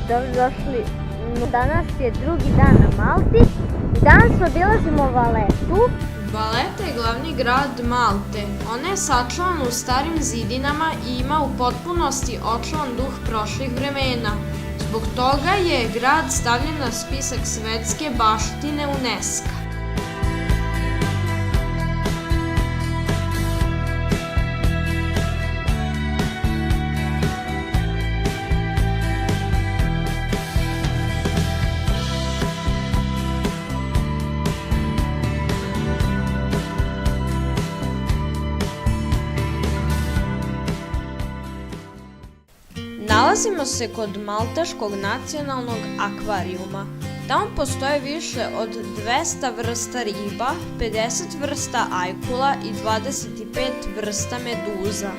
dobrodošli. Danas je drugi dan na Malti i danas obilazimo Valetu. Valeta je glavni grad Malte. Ona je sačuvan u starim zidinama i ima u potpunosti očuvan duh prošlih vremena. Zbog toga je grad stavljen na spisak svetske baštine UNESCO. Nalazimo se kod Malteškog nacionalnog akvarijuma. Tamo postoje više od 200 vrsta riba, 50 vrsta ajkula i 25 vrsta meduza.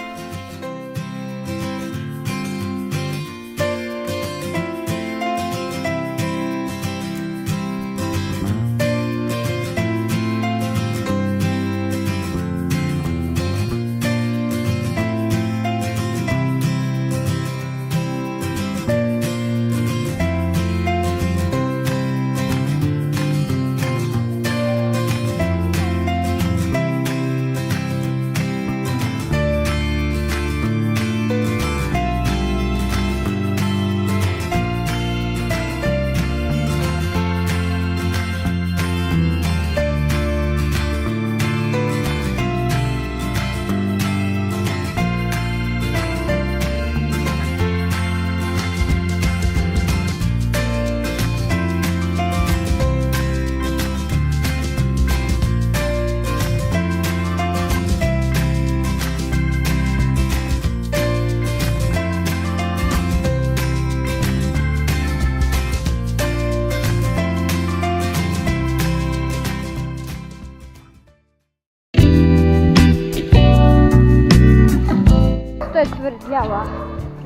Je tvrđava.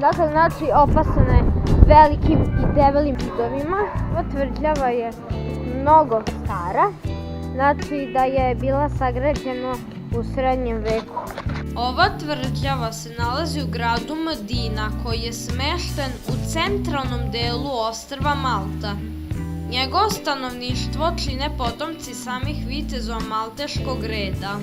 Dakle, znači opasana je velikim i debelim zidovima. Ova tvrđava je mnogo stara. Znači da je bila sagrađena u srednjem veku. Ova tvrđava se nalazi u gradu Medina, koji je smešten u centralnom delu ostrva Malta. Njegovo stanovništvo čine potomci samih vitezova malteškog reda.